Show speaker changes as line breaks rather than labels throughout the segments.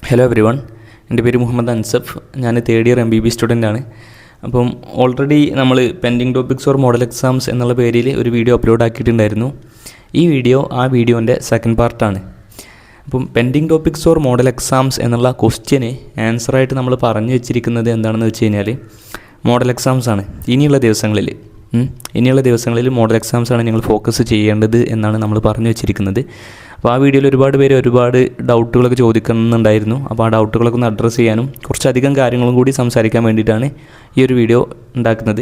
Hello every one, എൻ്റെ പേര് മുഹമ്മദ് അൻസഫ്. ഞാൻ തേർഡ് ഇയർ MBB സ്റ്റുഡൻ്റാണ്. അപ്പം ഓൾറെഡി നമ്മൾ pending topics or model exams എന്നുള്ള പേരിൽ ഒരു വീഡിയോ അപ്ലോഡ് ആക്കിയിട്ടുണ്ടായിരുന്നു. ഈ വീഡിയോ ആ വീഡിയോൻ്റെ സെക്കൻഡ് പാർട്ടാണ്. അപ്പം pending topics or model exams എന്നുള്ള ക്വസ്റ്റ്യന് ആൻസറായിട്ട് നമ്മൾ പറഞ്ഞു വെച്ചിരിക്കുന്നത് എന്താണെന്ന് വെച്ച് കഴിഞ്ഞാൽ മോഡൽ എക്സാംസ് ആണ്. ഇനിയുള്ള ദിവസങ്ങളിൽ മോഡൽ എക്സാംസ് ആണ് നിങ്ങൾ ഫോക്കസ് ചെയ്യേണ്ടത് എന്നാണ് നമ്മൾ പറഞ്ഞു വെച്ചിരിക്കുന്നത്. അപ്പോൾ ആ വീഡിയോയിൽ ഒരുപാട് പേര് ഒരുപാട് ഡൗട്ടുകളൊക്കെ ചോദിക്കുന്നുണ്ടായിരുന്നു. അപ്പോൾ ആ ഡൗട്ടുകളൊക്കെ ഒന്ന് അഡ്രസ്സ് ചെയ്യാനും കുറച്ചധികം കാര്യങ്ങളും കൂടി സംസാരിക്കാൻ വേണ്ടിയിട്ടാണ് ഈ ഒരു വീഡിയോ ഉണ്ടാക്കുന്നത്.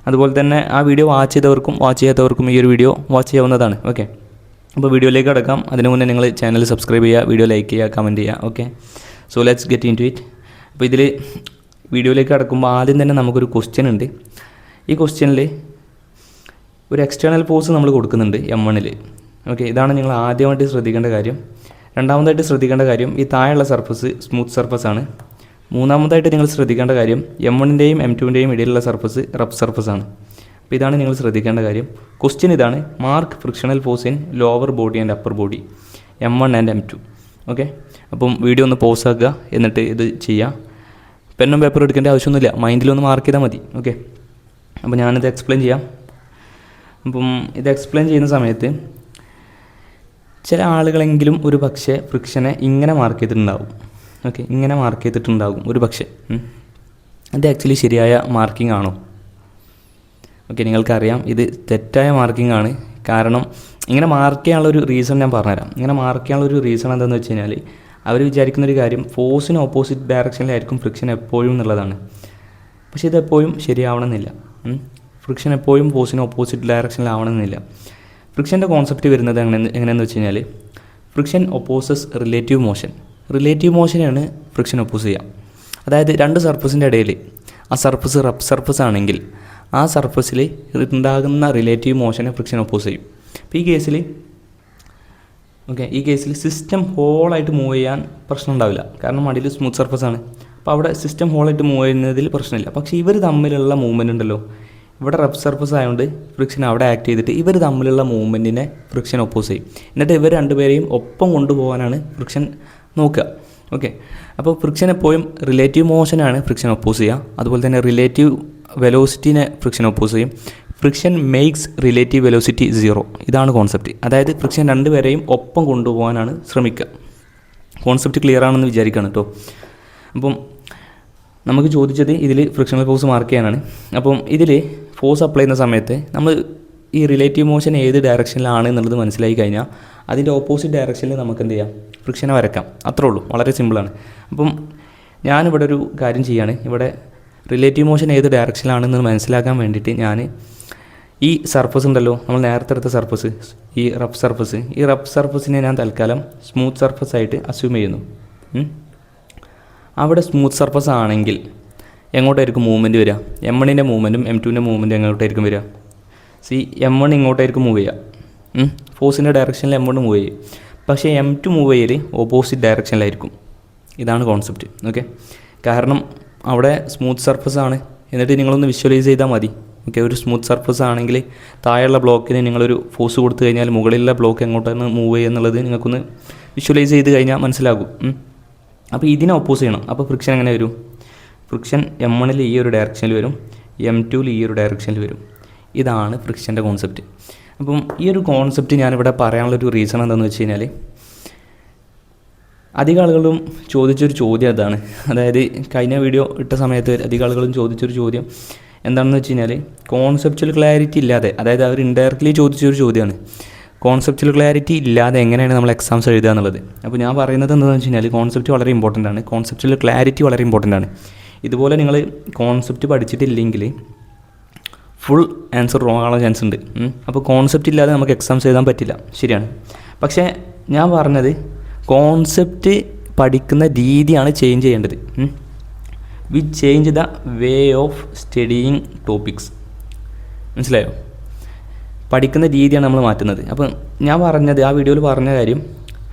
അതുപോലെ തന്നെ ആ വീഡിയോ വാച്ച് ചെയ്തവർക്കും വാച്ച് ചെയ്യാത്തവർക്കും ഈ ഒരു വീഡിയോ വാച്ച് ചെയ്യാവുന്നതാണ്. ഓക്കെ, അപ്പോൾ വീഡിയോയിലേക്ക് കിടക്കാം. അതിനു മുന്നേ നിങ്ങൾ ചാനൽ സബ്സ്ക്രൈബ് ചെയ്യുക, വീഡിയോ ലൈക്ക് ചെയ്യുക, കമൻറ്റ് ചെയ്യുക. Okay, so let's get into it. അപ്പോൾ ഇതിൽ വീഡിയോയിലേക്ക് കിടക്കുമ്പോൾ ആദ്യം തന്നെ നമുക്കൊരു ക്വസ്റ്റ്യൻ ഉണ്ട്. ഈ ക്വസ്റ്റ്യനിൽ ഒരു എക്സ്റ്റേണൽ ഫോഴ്സ് നമ്മൾ കൊടുക്കുന്നുണ്ട് M1. ഓക്കെ, ഇതാണ് നിങ്ങൾ ആദ്യമായിട്ട് ശ്രദ്ധിക്കേണ്ട കാര്യം. രണ്ടാമതായിട്ട് ശ്രദ്ധിക്കേണ്ട കാര്യം, ഈ താഴെയുള്ള സർഫസ് സ്മൂത്ത് സർഫസ് ആണ്. മൂന്നാമതായിട്ട് നിങ്ങൾ ശ്രദ്ധിക്കേണ്ട കാര്യം, M1ൻ്റെയും M2ൻ്റെയും ഇടയിലുള്ള സർഫസ് റഫ് സർഫസ് ആണ്. അപ്പോൾ ഇതാണ് നിങ്ങൾ ശ്രദ്ധിക്കേണ്ട കാര്യം. ക്വസ്റ്റ്യൻ ഇതാണ്: mark frictional force in lower body and upper body M1 and M2. Okay, അപ്പം വീഡിയോ ഒന്ന് പോസ് ആക്കുക, എന്നിട്ട് ഇത് ചെയ്യുക. പെന്നും പേപ്പറും എടുക്കേണ്ട ആവശ്യമൊന്നുമില്ല, മൈൻഡിലൊന്ന് മാർക്ക് ചെയ്താൽ മതി. ഓക്കെ, അപ്പോൾ ഞാനിത് എക്സ്പ്ലെയിൻ ചെയ്യാം. അപ്പം ഇത് എക്സ്പ്ലെയിൻ ചെയ്യുന്ന സമയത്ത് ചില ആളുകളെങ്കിലും ഒരു പക്ഷേ ഫ്രിക്ഷനെ ഇങ്ങനെ മാർക്ക് ചെയ്തിട്ടുണ്ടാകും. ഓക്കെ, ഇങ്ങനെ മാർക്ക് ചെയ്തിട്ടുണ്ടാകും ഒരു പക്ഷേ. അത് ആക്ച്വലി ശരിയായ മാർക്കിംഗ് ആണോ? ഓക്കെ, നിങ്ങൾക്കറിയാം ഇത് തെറ്റായ മാർക്കിംഗ് ആണ്. കാരണം ഇങ്ങനെ മാർക്ക് ചെയ്യാനുള്ളൊരു റീസൺ ഞാൻ പറഞ്ഞുതരാം. ഇങ്ങനെ മാർക്ക് ചെയ്യാനുള്ളൊരു റീസൺ എന്താണെന്ന് വെച്ച് കഴിഞ്ഞാൽ അവർ വിചാരിക്കുന്നൊരു കാര്യം ഫോഴ്സിന് ഓപ്പോസിറ്റ് ഡയറക്ഷനിലായിരിക്കും ഫ്രിക്ഷൻ എപ്പോഴും എന്നുള്ളതാണ്. പക്ഷേ ഇതെപ്പോഴും ശരിയാവണമെന്നില്ല. ഫ്രിക്ഷൻ എപ്പോഴും ഫോഴ്സിന് ഓപ്പോസിറ്റ് ഡയറക്ഷനിലാവണമെന്നില്ല. ഫ്രിക്ഷൻ്റെ കോൺസെപ്റ്റ് വരുന്നത് എങ്ങനെയെന്ന് വെച്ച് കഴിഞ്ഞാൽ, friction opposes relative motion. Relative മോഷനാണ് ഫ്രിക്ഷൻ ഒപ്പോസ് ചെയ്യുക. അതായത് രണ്ട് സർഫസിൻ്റെ ഇടയിൽ ആ സർഫസ് റഫ് സർഫസ് ആണെങ്കിൽ ആ സർഫസിൽ ഉണ്ടാകുന്ന റിലേറ്റീവ് മോഷനെ ഫ്രിക്ഷൻ ഒപ്പോസ് ചെയ്യും. അപ്പോൾ ഈ കേസിൽ സിസ്റ്റം ഹോളായിട്ട് മൂവ് ചെയ്യാൻ പ്രശ്നം ഉണ്ടാവില്ല. കാരണം അടിയിൽ സ്മൂത്ത് സർഫസ് ആണ്. അപ്പോൾ അവിടെ സിസ്റ്റം ഹോളായിട്ട് മൂവ് ചെയ്യുന്നതിൽ പ്രശ്നമില്ല. പക്ഷേ ഇവർ തമ്മിലുള്ള മൂവ്മെൻ്റ് ഉണ്ടല്ലോ, ഇവിടെ റഫ് സർഫസ് ആയതുകൊണ്ട് ഫ്രിക്ഷൻ അവിടെ ആക്ട് ചെയ്തിട്ട് ഇവർ തമ്മിലുള്ള മൂവ്മെൻറ്റിനെ ഫ്രിക്ഷൻ ഒപ്പോസ് ചെയ്യും. എന്നിട്ട് ഇവർ രണ്ടുപേരെയും ഒപ്പം കൊണ്ടുപോകാനാണ് ഫ്രിക്ഷൻ നോക്കുക. ഓക്കെ, അപ്പോൾ ഫ്രിക്ഷൻ എപ്പോഴും റിലേറ്റീവ് മോഷനാണ് ഫ്രിക്ഷൻ ഒപ്പോസ് ചെയ്യുക. അതുപോലെ തന്നെ റിലേറ്റീവ് വെലോസിറ്റിനെ ഫ്രിക്ഷൻ ഒപ്പോസ് ചെയ്യും. Friction makes relative velocity 0. ഇതാണ് കോൺസെപ്റ്റ്. അതായത് ഫ്രിക്ഷൻ രണ്ടുപേരെയും ഒപ്പം കൊണ്ടുപോകാനാണ് ശ്രമിക്കുക. കോൺസെപ്റ്റ് ക്ലിയർ ആണെന്ന് വിചാരിക്കുകയാണ് കേട്ടോ. അപ്പം നമുക്ക് ചോദിച്ചത് ഇതിൽ ഫ്രിക്ഷണൽ ഫോഴ്സ് മാർക്ക് ചെയ്യാനാണ്. അപ്പം ഇതിൽ ഫോഴ്സ് അപ്ലൈ ചെയ്യുന്ന സമയത്ത് നമ്മൾ ഈ റിലേറ്റീവ് മോഷൻ ഏത് ഡയറക്ഷനിലാണ് എന്നുള്ളത് മനസ്സിലായി കഴിഞ്ഞാൽ അതിൻ്റെ ഓപ്പോസിറ്റ് ഡയറക്ഷനിൽ നമുക്ക് എന്ത് ചെയ്യാം, ഫ്രിക്ഷനെ വരക്കാം. അത്രേ ഉള്ളൂ, വളരെ സിമ്പിളാണ്. അപ്പം ഞാനിവിടെ ഒരു കാര്യം ചെയ്യാണ്. ഇവിടെ റിലേറ്റീവ് മോഷൻ ഏത് ഡയറക്ഷനിലാണെന്ന് മനസ്സിലാക്കാൻ വേണ്ടിയിട്ട് ഞാൻ ഈ സർഫസ് ഉണ്ടല്ലോ, നമ്മൾ നേരത്തെ എടുത്ത സർഫസ്, ഈ റഫ് സർഫസിനെ ഞാൻ തൽക്കാലം സ്മൂത്ത് സർഫസ് ആയിട്ട് അസ്യൂം ചെയ്യുന്നു. അവിടെ സ്മൂത്ത് സർഫസ് ആണെങ്കിൽ എങ്ങോട്ടായിരിക്കും മൂവ്മെൻറ്റ് വരിക? M1ൻ്റെ മൂവ്മെൻറ്റും M2ൻ്റെ മൂവ്മെൻറ്റും എങ്ങോട്ടായിരിക്കും വരിക? M1 ഇങ്ങോട്ടായിരിക്കും മൂവ് ചെയ്യുക. ഫോഴ്സിൻ്റെ ഡയറക്ഷനിൽ M1 മൂവ് ചെയ്യും. പക്ഷേ M2 മൂവ് ചെയ്യൽ ഓപ്പോസിറ്റ് ഡയറക്ഷനിലായിരിക്കും. ഇതാണ് കോൺസെപ്റ്റ്. ഓക്കെ, കാരണം അവിടെ സ്മൂത്ത് സർഫസ് ആണ്. എന്നിട്ട് നിങ്ങളൊന്ന് വിഷ്വലൈസ് ചെയ്താൽ മതി. ഓക്കെ, ഒരു സ്മൂത്ത് സർഫസ് ആണെങ്കിൽ താഴെയുള്ള ബ്ലോക്കിന് നിങ്ങളൊരു ഫോഴ്സ് കൊടുത്തു കഴിഞ്ഞാൽ മുകളിലുള്ള ബ്ലോക്ക് എങ്ങോട്ടാണ് മൂവ് ചെയ്യുക എന്നുള്ളത് നിങ്ങൾക്കൊന്ന് വിഷ്വലൈസ് ചെയ്ത് കഴിഞ്ഞാൽ മനസ്സിലാകും. അപ്പോൾ ഇതിനെ ഒപ്പോസ് ചെയ്യണം. അപ്പോൾ ഫ്രിക്ഷൻ എങ്ങനെ വരും? ഫ്രിക്ഷൻ M1ൽ ഈ ഒരു ഡയറക്ഷനിൽ വരും, M2ൽ ഈ ഒരു ഡയറക്ഷനിൽ വരും. ഇതാണ് ഫ്രിക്ഷൻ്റെ കോൺസെപ്റ്റ്. അപ്പം ഈ ഒരു കോൺസെപ്റ്റ് ഞാനിവിടെ പറയാനുള്ളൊരു റീസൺ എന്താണെന്ന് വെച്ച് കഴിഞ്ഞാൽ, അധികം ആളുകളും ചോദിച്ചൊരു ചോദ്യം അതാണ്. അതായത് കഴിഞ്ഞ വീഡിയോ ഇട്ട സമയത്ത് അധികം ആളുകളും ചോദിച്ചൊരു ചോദ്യം എന്താണെന്ന് വെച്ച് കഴിഞ്ഞാൽ, കോൺസെപ്ച്വൽ ക്ലാരിറ്റി ഇല്ലാതെ, അതായത് അവർ ഇൻഡയറക്റ്റ്ലി ചോദിച്ചൊരു ചോദ്യമാണ്, കോൺസെപ്ച്വൽ ക്ലാരിറ്റി ഇല്ലാതെ എങ്ങനെയാണ് നമ്മൾ എക്സാംസ് എഴുതുക എന്നുള്ളത്. അപ്പോൾ ഞാൻ പറയുന്നത് എന്താണെന്ന് വെച്ച് കഴിഞ്ഞാൽ, കോൺസെപ്റ്റ് വളരെ ഇമ്പോർട്ടൻ്റ് ആണ്. കോൺസെപ്ച്വൽ ക്ലാരിറ്റി വളരെ ഇമ്പോർട്ടൻ്റ് ആണ്. ഇതുപോലെ നിങ്ങൾ കോൺസെപ്റ്റ് പഠിച്ചിട്ടില്ലെങ്കിൽ ഫുൾ ആൻസർ റോങ് ആവാൻ ചാൻസ് ഉണ്ട്. അപ്പോൾ കോൺസെപ്റ്റ് ഇല്ലാതെ നമുക്ക് എക്സാംസ് എഴുതാൻ പറ്റില്ല, ശരിയാണ്. പക്ഷേ ഞാൻ പറഞ്ഞത് കോൺസെപ്റ്റ് പഠിക്കുന്ന രീതിയാണ് ചേഞ്ച് ചെയ്യേണ്ടത്. We change the way of studying topics. മനസ്സിലായോ? പഠിക്കുന്ന രീതിയാണ് നമ്മൾ മാറ്റുന്നത്. അപ്പം ഞാൻ പറഞ്ഞത്, ആ വീഡിയോയിൽ പറഞ്ഞ കാര്യം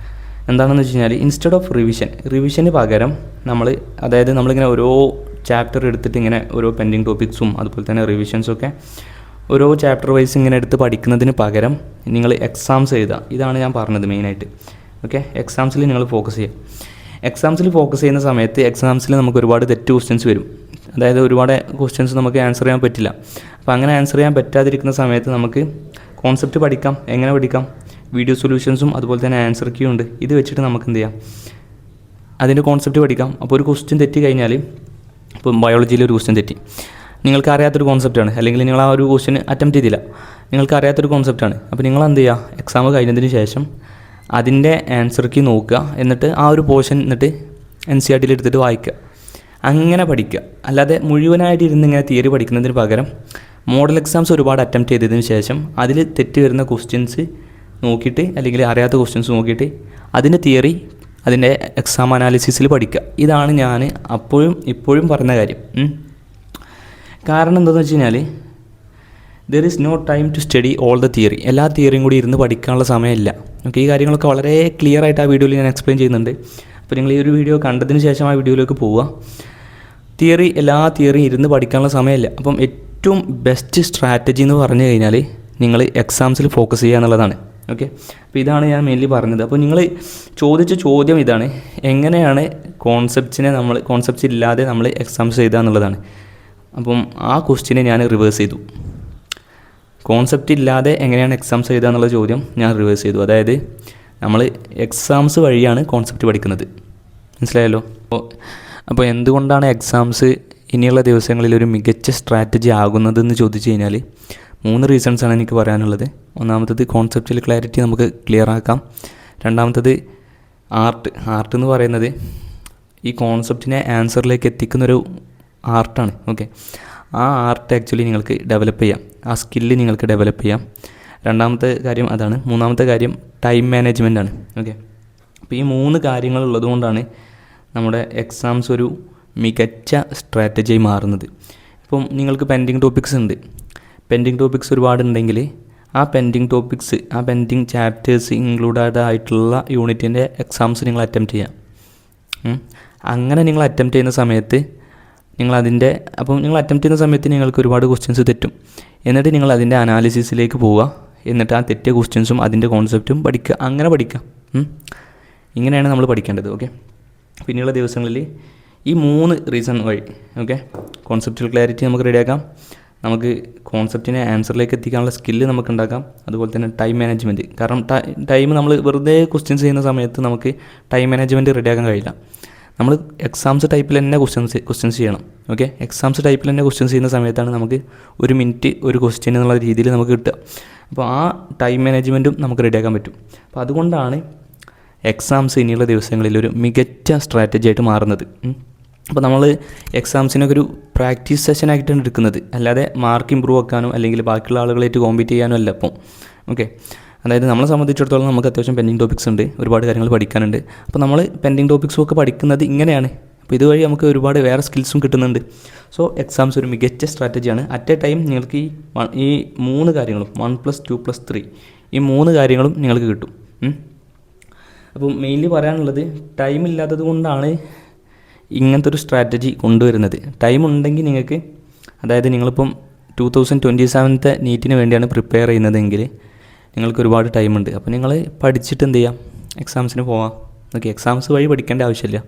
എന്താണെന്ന് വെച്ച് കഴിഞ്ഞാൽ, ഇൻസ്റ്റെഡ് ഓഫ് റിവിഷന് പകരം അതായത് നമ്മളിങ്ങനെ ഓരോ ചാപ്റ്റർ എടുത്തിട്ട് ഇങ്ങനെ ഓരോ പെൻഡിങ് ടോപ്പിക്സും അതുപോലെ തന്നെ റിവിഷൻസൊക്കെ ഓരോ ചാപ്റ്റർ വൈസ് ഇങ്ങനെ എടുത്ത് പഠിക്കുന്നതിന് പകരം നിങ്ങൾ എക്സാംസ് എഴുതുക. ഇതാണ് ഞാൻ പറഞ്ഞത് മെയിനായിട്ട്. ഓക്കെ, എക്സാംസിൽ നിങ്ങൾ ഫോക്കസ് ചെയ്യുക. എക്സാംസിൽ ഫോക്കസ് ചെയ്യുന്ന സമയത്ത് എക്സാംസിൽ നമുക്ക് ഒരുപാട് തെറ്റ് ക്വസ്റ്റ്യൻസ് വരും. അതായത് ഒരുപാട് ക്വസ്റ്റ്യൻസ് നമുക്ക് ആൻസർ ചെയ്യാൻ പറ്റില്ല. അപ്പോൾ അങ്ങനെ ആൻസർ ചെയ്യാൻ പറ്റാതിരിക്കുന്ന സമയത്ത് നമുക്ക് കോൺസെപ്റ്റ് പഠിക്കാം. എങ്ങനെ പഠിക്കാം? വീഡിയോ സൊല്യൂഷൻസും അതുപോലെ തന്നെ ആൻസർ ക്യൂ ഉണ്ട്. ഇത് വെച്ചിട്ട് നമുക്ക് എന്ത് ചെയ്യാം, അതിൻ്റെ കോൺസെപ്റ്റ് പഠിക്കാം. അപ്പോൾ ഒരു ക്വസ്റ്റ്യൻ തെറ്റി കഴിഞ്ഞാൽ, ഇപ്പം ബയോളജിയിൽ ഒരു ക്വസ്റ്റ്യൻ തെറ്റി, നിങ്ങൾക്ക് അറിയാത്തൊരു കോൺസെപ്റ്റാണ്, അല്ലെങ്കിൽ നിങ്ങൾ ആ ഒരു ക്വസ്റ്റ്യൻ അറ്റംപ്റ്റ് ചെയ്തില്ല, നിങ്ങൾക്ക് അറിയാത്തൊരു കോൺസെപ്റ്റാണ്. അപ്പോൾ നിങ്ങൾ എന്ത് ചെയ്യുക, എക്സാം കഴിഞ്ഞതിന് ശേഷം അതിൻ്റെ ആൻസർ കീ നോക്കുക, എന്നിട്ട് ആ ഒരു പോർഷൻ എന്നിട്ട് NCERT എടുത്തിട്ട് വായിക്കുക. അങ്ങനെ പഠിക്കുക. അല്ലാതെ മുഴുവനായിട്ട് ഇരുന്ന് ഇങ്ങനെ തിയറി പഠിക്കുന്നതിന് പകരം മോഡൽ എക്സാംസ് ഒരുപാട് അറ്റംപ്റ്റ് ചെയ്തതിന് ശേഷം അതിൽ തെറ്റ് വരുന്ന ക്വസ്റ്റ്യൻസ് നോക്കിയിട്ട്, അല്ലെങ്കിൽ അറിയാത്ത ക്വസ്റ്റ്യൻസ് നോക്കിയിട്ട് അതിൻ്റെ തിയറി, അതിൻ്റെ എക്സാം അനാലിസിസിൽ പഠിക്കുക. ഇതാണ് ഞാൻ അപ്പോഴും ഇപ്പോഴും പറഞ്ഞ കാര്യം. കാരണം എന്താണെന്ന് വെച്ച് കഴിഞ്ഞാൽ, there is no time to study all the theory. എല്ലാ തിയറിയും കൂടി ഇരുന്ന് പഠിക്കാനുള്ള സമയമില്ല. ഓക്കെ, ഈ കാര്യങ്ങളൊക്കെ വളരെ ക്ലിയർ ആയിട്ട് ആ വീഡിയോയിൽ ഞാൻ എക്സ്പ്ലെയിൻ ചെയ്യുന്നുണ്ട്. അപ്പോൾ നിങ്ങൾ ഈ ഒരു വീഡിയോ കണ്ടതിന് ശേഷം ആ വീഡിയോയിലേക്ക് പോവുക. എല്ലാ തിയറിയും ഇരുന്ന് പഠിക്കാനുള്ള സമയമില്ല. അപ്പം ഏറ്റവും ബെസ്റ്റ് സ്ട്രാറ്റജി എന്ന് പറഞ്ഞു കഴിഞ്ഞാൽ നിങ്ങൾ എക്സാംസിൽ ഫോക്കസ് ചെയ്യുക എന്നുള്ളതാണ്. ഓക്കെ, അപ്പോൾ ഇതാണ് ഞാൻ മെയിൻലി പറഞ്ഞത്. അപ്പോൾ നിങ്ങൾ ചോദിച്ച ചോദ്യം ഇതാണ്, എങ്ങനെയാണ് കോൺസെപ്റ്റ്സ് ഇല്ലാതെ നമ്മൾ എക്സാംസ് എഴുതുക എന്നുള്ളതാണ്. അപ്പം ആ ക്വസ്റ്റ്യനെ ഞാൻ റിവേഴ്സ് ചെയ്തു. കോൺസെപ്റ്റ് ഇല്ലാതെ എങ്ങനെയാണ് എക്സാംസ് എഴുതുക എന്നുള്ള ചോദ്യം ഞാൻ റിവേഴ്സ് ചെയ്തു. അതായത് നമ്മൾ എക്സാംസ് വഴിയാണ് കോൺസെപ്റ്റ് പഠിക്കുന്നത്. മനസ്സിലായല്ലോ? അപ്പോൾ എന്തുകൊണ്ടാണ് എക്സാംസ് ഇനിയുള്ള ദിവസങ്ങളിൽ ഒരു മികച്ച സ്ട്രാറ്റജി ആകുന്നതെന്ന് ചോദിച്ചു കഴിഞ്ഞാൽ 3 റീസൺസാണ് എനിക്ക് പറയാനുള്ളത്. ഒന്നാമത്തത് കോൺസെപ്റ്റിൽ ക്ലാരിറ്റി നമുക്ക് ക്ലിയർ ആക്കാം. രണ്ടാമത്തത് ആർട്ട് എന്ന് പറയുന്നത് ഈ കോൺസെപ്റ്റിനെ ആൻസറിലേക്ക് എത്തിക്കുന്നൊരു ആർട്ടാണ്. ഓക്കെ, ആ ആർട്ട് ആക്ച്വലി നിങ്ങൾക്ക് ഡെവലപ്പ് ചെയ്യാം, ആ സ്കില്ല് നിങ്ങൾക്ക് ഡെവലപ്പ് ചെയ്യാം. രണ്ടാമത്തെ കാര്യം അതാണ്. മൂന്നാമത്തെ കാര്യം ടൈം മാനേജ്മെൻ്റ് ആണ്. ഓക്കെ, അപ്പോൾ ഈ 3 കാര്യങ്ങളുള്ളത് കൊണ്ടാണ് നമ്മുടെ എക്സാംസ് ഒരു മികച്ച സ്ട്രാറ്റജിയായി മാറുന്നത്. ഇപ്പം നിങ്ങൾക്ക് പെൻഡിങ് ടോപ്പിക്സ് ഉണ്ട്. പെൻഡിങ് ടോപ്പിക്സ് ഒരുപാടുണ്ടെങ്കിൽ ആ പെൻഡിങ് ചാപ്റ്റേഴ്സ് ഇൻക്ലൂഡഡ് ആയിട്ടുള്ള യൂണിറ്റിൻ്റെ എക്സാംസ് നിങ്ങൾ അറ്റംപ്റ്റ് ചെയ്യാം. അങ്ങനെ നിങ്ങൾ അറ്റംപ്റ്റ് ചെയ്യുന്ന സമയത്ത് നിങ്ങൾ അറ്റംപ്റ്റ് ചെയ്യുന്ന സമയത്ത് നിങ്ങൾക്ക് ഒരുപാട് ക്വസ്റ്റ്യൻസ് തെറ്റും. എന്നിട്ട് നിങ്ങൾ അതിൻ്റെ അനാലിസിസിലേക്ക് പോവുക. എന്നിട്ട് ആ തെറ്റിയ ക്വസ്റ്റ്യൻസും അതിൻ്റെ കോൺസെപ്റ്റും പഠിക്കുക. അങ്ങനെ പഠിക്കുക. ഇങ്ങനെയാണ് നമ്മൾ പഠിക്കേണ്ടത്. ഓക്കെ, പിന്നെയുള്ള ദിവസങ്ങളിൽ ഈ 3 റീസൺ വഴി കോൺസെപ്റ്റുവൽ ക്ലാരിറ്റി നമുക്ക് റെഡിയാക്കാം. നമുക്ക് കോൺസെപ്റ്റിനെ ആൻസറിലേക്ക് എത്തിക്കാനുള്ള സ്കില്ല് നമുക്ക് ഉണ്ടാക്കാം. അതുപോലെ തന്നെ ടൈം മാനേജ്മെൻറ്റ്. കാരണം ടൈം നമ്മൾ വെറുതെ ക്വസ്റ്റ്യൻസ് ചെയ്യുന്ന സമയത്ത് നമുക്ക് ടൈം മാനേജ്മെൻറ്റ് റെഡിയാക്കാൻ കഴിയില്ല. നമ്മൾ എക്സാംസ് ടൈപ്പിൽ തന്നെ ക്വസ്റ്റ്യൻസ് ചെയ്യണം. ഓക്കെ, എക്സാംസ് ടൈപ്പിൽ തന്നെ ക്വസ്റ്റ്യൻസ് ചെയ്യുന്ന സമയത്താണ് നമുക്ക് 1 മിനിറ്റ് ഒരു ക്വസ്റ്റ്യൻ എന്നുള്ള രീതിയിൽ നമുക്ക് കിട്ടുക. അപ്പോൾ ആ ടൈം മാനേജ്മെൻറ്റും നമുക്ക് റെഡിയാക്കാൻ പറ്റും. അപ്പോൾ അതുകൊണ്ടാണ് എക്സാംസ് ഇനിയുള്ള ദിവസങ്ങളിൽ ഒരു മികച്ച സ്ട്രാറ്റജി ആയിട്ട് മാറുന്നത്. അപ്പോൾ നമ്മൾ എക്സാംസിനൊക്കെ ഒരു പ്രാക്ടീസ് സെഷനായിട്ടാണ് എടുക്കുന്നത്, അല്ലാതെ മാർക്ക് ഇമ്പ്രൂവ് ആക്കാനോ അല്ലെങ്കിൽ ബാക്കിയുള്ള ആളുകളായിട്ട് കോമ്പീറ്റ് ചെയ്യാനോ അല്ല. അപ്പം ഓക്കെ, അതായത് നമ്മളെ സംബന്ധിച്ചിടത്തോളം നമുക്ക് അത്യാവശ്യം പെൻഡിങ് ടോപ്പിക്സ് ഉണ്ട്, ഒരുപാട് കാര്യങ്ങൾ പഠിക്കാനുണ്ട്. അപ്പോൾ നമ്മൾ പെൻഡിങ് ടോപ്പിക്സും ഒക്കെ പഠിക്കുന്നത് ഇങ്ങനെയാണ്. അപ്പോൾ ഇതുവഴി നമുക്ക് ഒരുപാട് വേറെ സ്കിൽസും കിട്ടുന്നുണ്ട്. സോ എക്സാംസ് ഒരു മികച്ച സ്ട്രാറ്റജിയാണ്. അറ്റ് എ ടൈം നിങ്ങൾക്ക് ഈ 3 കാര്യങ്ങളും 1+2+3 ഈ 3 കാര്യങ്ങളും നിങ്ങൾക്ക് കിട്ടും. അപ്പം മെയിൻലി പറയാനുള്ളത്, ടൈം ഇല്ലാത്തത് കൊണ്ടാണ് ഇങ്ങനത്തെ ഒരു സ്ട്രാറ്റജി കൊണ്ടുവരുന്നത്. ടൈം ഉണ്ടെങ്കിൽ നിങ്ങൾക്ക്, അതായത് നിങ്ങളിപ്പം 2027 നീറ്റിന് വേണ്ടിയാണ് പ്രിപ്പയർ ചെയ്യുന്നതെങ്കിൽ നിങ്ങൾക്ക് ഒരുപാട് ടൈമുണ്ട്. അപ്പോൾ നിങ്ങൾ പഠിച്ചിട്ട് എന്ത് ചെയ്യാം, എക്സാംസിന് പോവാം. ഓക്കെ, എക്സാംസ് വഴി പഠിക്കേണ്ട ആവശ്യമില്ല.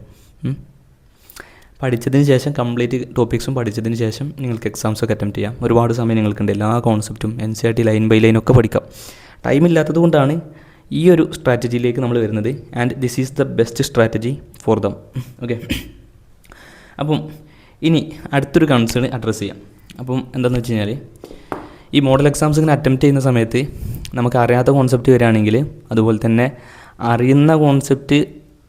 പഠിച്ചതിന് ശേഷം കംപ്ലീറ്റ് ടോപ്പിക്സും പഠിച്ചതിന് ശേഷം നിങ്ങൾക്ക് എക്സാംസൊക്കെ അറ്റംപ്റ്റ് ചെയ്യാം. ഒരുപാട് സമയം നിങ്ങൾക്കുണ്ട്. എല്ലാ കോൺസെപ്റ്റും NCERT ലൈൻ ബൈ ലൈൻ ഒക്കെ പഠിക്കാം. ടൈം ഇല്ലാത്തത് കൊണ്ടാണ് ഈ ഒരു സ്ട്രാറ്റജിയിലേക്ക് നമ്മൾ വരുന്നത്. And this is the best strategy for them. Okay, അപ്പം ഇനി അടുത്തൊരു കൺസേൺ അഡ്രസ്സ് ചെയ്യാം. അപ്പം എന്താണെന്ന് വെച്ച് കഴിഞ്ഞാൽ, ഈ മോഡൽ എക്സാംസ് ഇങ്ങനെ അറ്റംപ്റ്റ് ചെയ്യുന്ന സമയത്ത് നമുക്ക് അറിയാത്ത കോൺസെപ്റ്റ് വരികയാണെങ്കിൽ, അതുപോലെ തന്നെ അറിയുന്ന കോൺസെപ്റ്റ്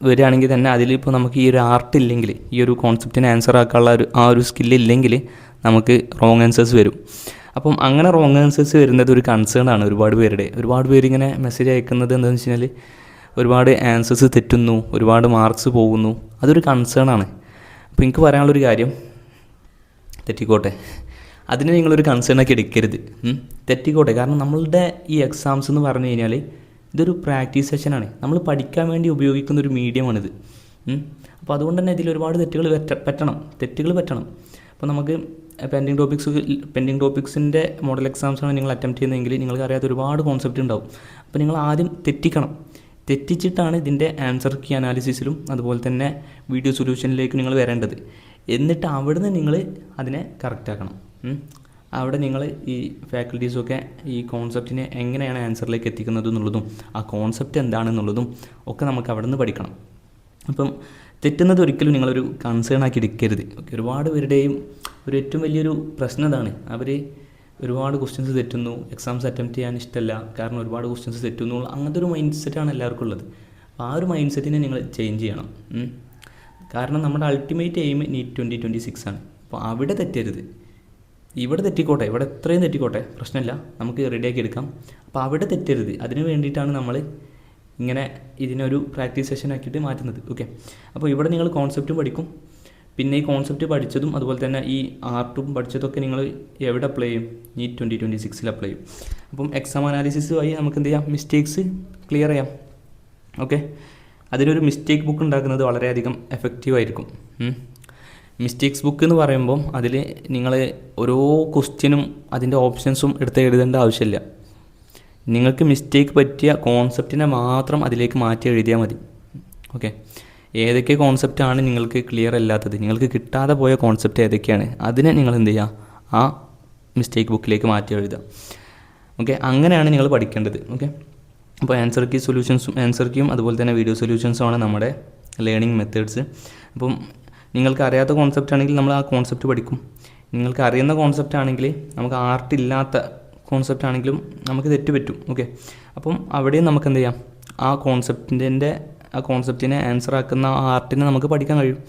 വരികയാണെങ്കിൽ തന്നെ അതിലിപ്പോൾ നമുക്ക് ഈ ഒരു ആർട്ട് ഇല്ലെങ്കിൽ, ഈ ഒരു കോൺസെപ്റ്റിനെ ആൻസർ ആക്കാനുള്ള ആ ഒരു സ്കില്ലില്ലെങ്കിൽ നമുക്ക് റോങ് ആൻസേഴ്സ് വരും. അപ്പം അങ്ങനെ റോങ് ആൻസേഴ്സ് വരുന്നത് ഒരു കൺസേൺ ആണ് ഒരുപാട് പേര് ഇങ്ങനെ മെസ്സേജ് അയക്കുന്നത് എന്താണെന്ന് വെച്ച് കഴിഞ്ഞാൽ, ഒരുപാട് ആൻസേഴ്സ് തെറ്റുന്നു, ഒരുപാട് മാർക്സ് പോകുന്നു. അതൊരു കൺസേൺ ആണ്. അപ്പോൾ എനിക്ക് പറയാനുള്ളൊരു കാര്യം, തെറ്റിക്കോട്ടെ, അതിനെ നിങ്ങളൊരു കൺസേണാക്കി എടുക്കരുത്. തെറ്റിക്കോട്ടെ. കാരണം നമ്മളുടെ ഈ എക്സാംസ് എന്ന് പറഞ്ഞു കഴിഞ്ഞാൽ ഇതൊരു പ്രാക്ടീസ് സെഷനാണ്. നമ്മൾ പഠിക്കാൻ വേണ്ടി ഉപയോഗിക്കുന്ന ഒരു മീഡിയമാണിത്. അപ്പോൾ അതുകൊണ്ട് തന്നെ ഇതിൽ ഒരുപാട് തെറ്റുകൾ പറ്റണം. അപ്പോൾ നമുക്ക് പെൻഡിങ് ടോപ്പിക്സിൻ്റെ മോഡൽ എക്സാംസാണ് നിങ്ങൾ അറ്റംപ്റ്റ് ചെയ്യുന്നതെങ്കിൽ നിങ്ങൾക്ക് അറിയാത്ത ഒരുപാട് കോൺസെപ്റ്റ് ഉണ്ടാവും. അപ്പോൾ നിങ്ങൾ ആദ്യം തെറ്റിച്ചിട്ടാണ് ഇതിൻ്റെ ആൻസർ കീ അനാലിസിസിലും അതുപോലെ തന്നെ വീഡിയോ സൊല്യൂഷനിലേക്ക് നിങ്ങൾ വരേണ്ടത്. എന്നിട്ട് അവിടുന്ന് നിങ്ങൾ അതിനെ കറക്റ്റാക്കണം. അവിടെ നിങ്ങൾ ഈ ഫാക്കൽറ്റീസൊക്കെ ഈ കോൺസെപ്റ്റിനെ എങ്ങനെയാണ് ആൻസറിലേക്ക് എത്തിക്കുന്നത് എന്നുള്ളതും ആ കോൺസെപ്റ്റ് എന്താണെന്നുള്ളതും ഒക്കെ നമുക്ക് അവിടെ നിന്ന് പഠിക്കണം. അപ്പം തെറ്റുന്നത് ഒരിക്കലും നിങ്ങളൊരു കൺസേൺ ആക്കി എടുക്കരുത്. ഒരുപാട് പേരുടെയും ഒരു ഏറ്റവും വലിയൊരു പ്രശ്നം ഇതാണ്. അവർ ഒരുപാട് ക്വസ്റ്റ്യൻസ് തെറ്റുന്നു, എക്സാംസ് അറ്റംപ്റ്റ് ചെയ്യാൻ ഇഷ്ടമല്ല, കാരണം ഒരുപാട് ക്വസ്റ്റ്യൻസ് തെറ്റുന്നു, അങ്ങനത്തെ ഒരു മൈൻഡ് സെറ്റാണ് എല്ലാവർക്കും ഉള്ളത്. അപ്പോൾ ആ ഒരു മൈൻഡ് സെറ്റിനെ നിങ്ങൾ ചേഞ്ച് ചെയ്യണം. കാരണം നമ്മുടെ അൾട്ടിമേറ്റ് എയിം നീറ്റ് 2026 ആണ്. അപ്പോൾ അവിടെ തെറ്റരുത്. ഇവിടെ തെറ്റിക്കോട്ടെ, ഇവിടെ എത്രയും തെറ്റിക്കോട്ടെ, പ്രശ്നമില്ല, നമുക്ക് റെഡിയാക്കി എടുക്കാം. അപ്പോൾ അവിടെ തെറ്റരുത്. അതിന് വേണ്ടിയിട്ടാണ് നമ്മൾ ഇങ്ങനെ ഇതിനൊരു പ്രാക്ടീസ് സെഷൻ ആക്കിയിട്ട് മാറ്റുന്നത്. ഓക്കെ, അപ്പോൾ ഇവിടെ നിങ്ങൾ കോൺസെപ്റ്റും പഠിക്കും. പിന്നെ ഈ കോൺസെപ്റ്റ് പഠിച്ചതും അതുപോലെ തന്നെ ഈ ആർട്ടും പഠിച്ചതൊക്കെ നിങ്ങൾ എവിടെ അപ്ലൈ ചെയ്യും? നീറ്റ് 2026 അപ്ലൈ ചെയ്യും. അപ്പം എക്സാം അനാലിസിസ് വഴി നമുക്ക് എന്ത് ചെയ്യാം? മിസ്റ്റേക്സ് ക്ലിയർ ചെയ്യാം. ഓക്കെ, അതിനൊരു മിസ്റ്റേക്ക് ബുക്ക് ഉണ്ടാക്കുന്നത് വളരെയധികം എഫക്റ്റീവായിരിക്കും. മിസ്റ്റേക്സ് ബുക്ക് എന്ന് പറയുമ്പം അതിൽ നിങ്ങൾ ഓരോ ക്വസ്റ്റ്യനും അതിൻ്റെ ഓപ്ഷൻസും എടുത്ത് എഴുതേണ്ട ആവശ്യമില്ല. നിങ്ങൾക്ക് മിസ്റ്റേക്ക് പറ്റിയ കോൺസെപ്റ്റിനെ മാത്രം അതിലേക്ക് മാറ്റി എഴുതിയാൽ മതി. ഓക്കെ, ഏതൊക്കെ കോൺസെപ്റ്റാണ് നിങ്ങൾക്ക് ക്ലിയർ അല്ലാത്തത്, നിങ്ങൾക്ക് കിട്ടാതെ പോയ കോൺസെപ്റ്റ് ഏതൊക്കെയാണ്, അതിനെ നിങ്ങൾ എന്ത് ചെയ്യുക? ആ മിസ്റ്റേക്ക് ബുക്കിലേക്ക് മാറ്റി എഴുതുക. ഓക്കെ, അങ്ങനെയാണ് നിങ്ങൾ പഠിക്കേണ്ടത്. ഓക്കെ, അപ്പോൾ ആൻസർ കീയും അതുപോലെ തന്നെ വീഡിയോ സൊല്യൂഷൻസുമാണ് നമ്മുടെ ലേണിംഗ് മെത്തേഡ്സ്. അപ്പം നിങ്ങൾക്ക് അറിയാത്ത കോൺസെപ്റ്റ് ആണെങ്കിൽ നമ്മൾ ആ കോൺസെപ്റ്റ് പഠിക്കും. നിങ്ങൾക്ക് അറിയുന്ന കോൺസെപ്റ്റ് ആണെങ്കിൽ നമുക്ക് ആർട്ടില്ലാത്ത കോൺസെപ്റ്റ് ആണെങ്കിലും നമുക്ക് തെറ്റ് പറ്റും. ഓക്കെ, അപ്പം അവിടെയും നമുക്ക് എന്ത് ചെയ്യാം? ആ കോൺസെപ്റ്റിനെ ആൻസർ ആക്കുന്ന ആ ആർട്ടിനെ നമുക്ക് പഠിക്കാൻ കഴിയും.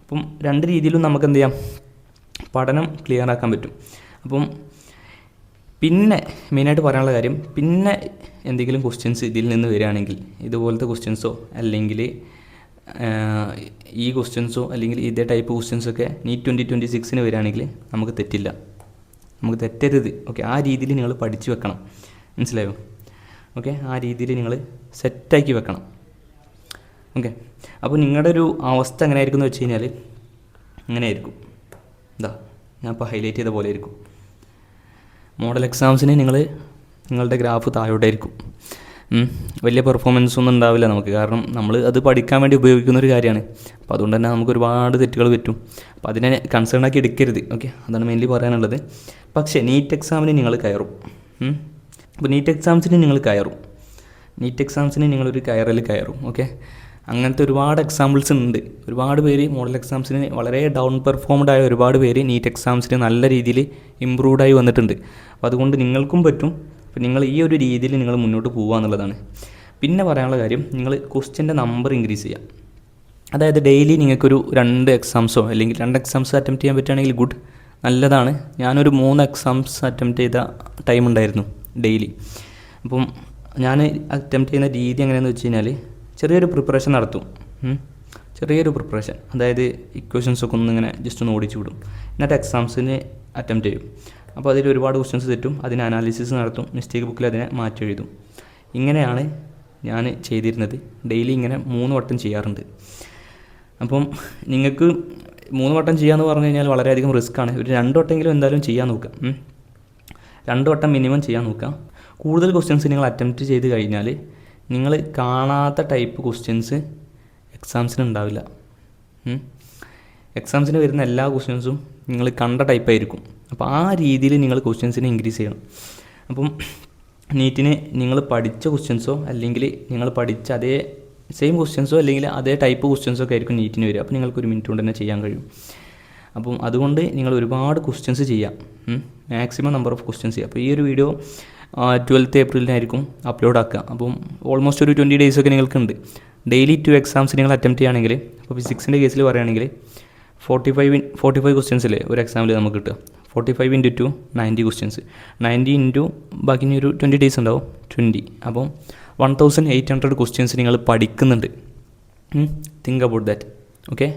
അപ്പം രണ്ട് രീതിയിലും നമുക്ക് എന്ത് ചെയ്യാം? പഠനം ക്ലിയർ ആക്കാൻ പറ്റും. അപ്പം പിന്നെ മെയിനായിട്ട് പറയാനുള്ള കാര്യം, പിന്നെ എന്തെങ്കിലും ക്വസ്റ്റ്യൻസ് ഇതിൽ നിന്ന് വരികയാണെങ്കിൽ, ഇതുപോലത്തെ ക്വസ്റ്റ്യൻസോ അല്ലെങ്കിൽ ഈ ക്വസ്റ്റ്യൻസോ അല്ലെങ്കിൽ ഇതേ ടൈപ്പ് ക്വസ്റ്റ്യൻസൊക്കെ നീറ്റ് 2026 വരികയാണെങ്കിൽ നമുക്ക് തെറ്റില്ല, നമുക്ക് തെറ്റരുത്. ഓക്കെ, ആ രീതിയിൽ നിങ്ങൾ പഠിച്ചു വെക്കണം. മനസ്സിലായോ? ഓക്കെ, ആ രീതിയിൽ നിങ്ങൾ സെറ്റാക്കി വെക്കണം. ഓക്കെ, അപ്പോൾ നിങ്ങളുടെ ഒരു അവസ്ഥ എങ്ങനെയായിരിക്കും എന്ന് വെച്ച് കഴിഞ്ഞാൽ ഇങ്ങനെയായിരിക്കും. ഞാൻ ഇപ്പോൾ ഹൈലൈറ്റ് ചെയ്ത പോലെ ആയിരിക്കും. മോഡൽ എക്സാംസിന് നിങ്ങളുടെ ഗ്രാഫ് താഴോട്ടായിരിക്കും. വലിയ പെർഫോമൻസ് ഒന്നും ഉണ്ടാവില്ല നമുക്ക്, കാരണം നമ്മൾ അത് പഠിക്കാൻ വേണ്ടി ഉപയോഗിക്കുന്ന ഒരു കാര്യമാണ്. അപ്പോൾ അതുകൊണ്ട് തന്നെ നമുക്ക് ഒരുപാട് തെറ്റുകൾ പറ്റും. അപ്പോൾ അതിനെ കൺസേൺ ആക്കി എടുക്കരുത്. ഓക്കെ, അതാണ് മെയിൻലി പറയാനുള്ളത്. പക്ഷേ നീറ്റ് എക്സാമിന് നിങ്ങൾ കയറും. അപ്പോൾ നീറ്റ് എക്സാംസിന് നിങ്ങളൊരു കയറും. ഓക്കെ, അങ്ങനത്തെ ഒരുപാട് എക്സാമ്പിൾസ് ഉണ്ട്. ഒരുപാട് പേര് മോഡൽ എക്സാംസിന് വളരെ ഡൗൺ പെർഫോംഡ് ആയ ഒരുപാട് പേര് നീറ്റ് എക്സാംസിന് നല്ല രീതിയിൽ ഇമ്പ്രൂവ്ഡായി വന്നിട്ടുണ്ട്. അപ്പോൾ അതുകൊണ്ട് നിങ്ങൾക്കും പറ്റും. അപ്പോൾ നിങ്ങൾ ഈ ഒരു രീതിയിൽ നിങ്ങൾ മുന്നോട്ട് പോകുക എന്നുള്ളതാണ്. പിന്നെ പറയാനുള്ള കാര്യം, നിങ്ങൾ ക്വസ്റ്റ്യൻ്റെ നമ്പർ ഇൻക്രീസ് ചെയ്യുക. അതായത് ഡെയിലി നിങ്ങൾക്കൊരു 2 എക്സാംസോ അല്ലെങ്കിൽ 2 എക്സാംസ് അറ്റംപ്റ്റ് ചെയ്യാൻ പറ്റുകയാണെങ്കിൽ ഗുഡ്, നല്ലതാണ്. ഞാനൊരു 3 എക്സാംസ് അറ്റംപ്റ്റ് ചെയ്ത ടൈം ഉണ്ടായിരുന്നു ഡെയിലി. അപ്പം ഞാൻ അറ്റംപ്റ്റ് ചെയ്യുന്ന രീതി എങ്ങനെയാണെന്ന് വെച്ച് കഴിഞ്ഞാൽ, ചെറിയൊരു പ്രിപ്പറേഷൻ നടത്തും. അതായത് ഇക്വേഷൻസൊക്കെ ഇങ്ങനെ ജസ്റ്റ് ഒന്ന് ഓടിച്ചു വിടും. എന്നിട്ട് എക്സാംസിന് അറ്റംപ്റ്റ് ചെയ്യും. അപ്പോൾ അതിൽ ഒരുപാട് ക്വസ്റ്റ്യൻസ് തെറ്റും, അതിന് അനാലിസിസ് നടത്തും, മിസ്റ്റേക്ക് ബുക്കിൽ അതിനെ മാറ്റി എഴുതും. ഇങ്ങനെയാണ് ഞാൻ ചെയ്തിരുന്നത്. ഡെയിലി ഇങ്ങനെ 3 വട്ടം ചെയ്യാറുണ്ട്. അപ്പം നിങ്ങൾക്ക് 3 വട്ടം ചെയ്യാമെന്ന് പറഞ്ഞു കഴിഞ്ഞാൽ വളരെയധികം റിസ്ക്കാണ്. ഒരു 2 വട്ടമെങ്കിലും എന്തായാലും ചെയ്യാൻ നോക്കാം. 2 വട്ടം മിനിമം ചെയ്യാൻ നോക്കാം. കൂടുതൽ ക്വസ്റ്റ്യൻസ് നിങ്ങൾ അറ്റംപ്റ്റ് ചെയ്ത് കഴിഞ്ഞാൽ നിങ്ങൾ കാണാത്ത ടൈപ്പ് ക്വസ്റ്റ്യൻസ് എക്സാംസിന് ഉണ്ടാവില്ല. എക്സാംസിന് വരുന്ന എല്ലാ ക്വസ്റ്റ്യൻസും നിങ്ങൾ കണ്ട ടൈപ്പായിരിക്കും. അപ്പോൾ ആ രീതിയിൽ നിങ്ങൾ ക്വസ്റ്റ്യൻസിനെ ഇൻക്രീസ് ചെയ്യണം. അപ്പം നീറ്റിന് നിങ്ങൾ പഠിച്ച ക്വസ്റ്റ്യൻസോ അല്ലെങ്കിൽ നിങ്ങൾ പഠിച്ച അതേ സെയിം ക്വസ്റ്റ്യൻസോ അല്ലെങ്കിൽ അതേ ടൈപ്പ് ക്വസ്റ്റ്യൻസോ ഒക്കെ ആയിരിക്കും നീറ്റിന് വരിക. അപ്പോൾ നിങ്ങൾക്ക് 1 മിനിറ്റ് കൊണ്ട് തന്നെ ചെയ്യാൻ കഴിയും. അപ്പം അതുകൊണ്ട് നിങ്ങൾ ഒരുപാട് ക്വസ്റ്റ്യൻസ് ചെയ്യാം. മാക്സിമം നമ്പർ ഓഫ് ക്വസ്റ്റ്യൻസ് ചെയ്യുക. അപ്പോൾ ഈ ഒരു വീഡിയോ 12th ഏപ്രിലിനായിരിക്കും അപ്ലോഡ് ആക്കുക. അപ്പം ഓൾമോസ്റ്റ് ഒരു 20 ഡേയ്സൊക്കെ നിങ്ങൾക്കുണ്ട്. ഡെയിലി 2 എക്സാംസ് നിങ്ങൾ അറ്റംപ്റ്റ് ചെയ്യുകയാണെങ്കിൽ, ഇപ്പോൾ ഫിസിക്സിൻ്റെ കേസിൽ പറയുകയാണെങ്കിൽ 45 ക്വസ്റ്റ്യൻസ് അല്ലേ ഒരു എക്സാമിൽ നമുക്ക് കിട്ടുക. 45 × 2 90 ക്വസ്റ്റ്യൻസ്, 90 × ബാക്കി ഒരു 20 ഡേയ്സ് ഉണ്ടാവും, 20. അപ്പം 1800 ക്വസ്റ്റ്യൻസ് നിങ്ങൾ പഠിക്കുന്നുണ്ട്. Think about that. ഓക്കെ,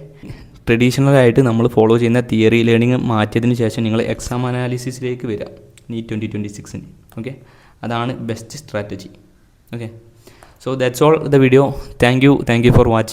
ട്രഡീഷണലായിട്ട് നമ്മൾ ഫോളോ ചെയ്യുന്ന തിയറി ലേണിംഗ് മാറ്റിയതിന് ശേഷം നിങ്ങൾ എക്സാം അനാലിസിസിലേക്ക് വരിക നീറ്റ് 2026. ഓക്കെ, അതാണ് best strategy. Okay, so that's all the video. Thank you for watching.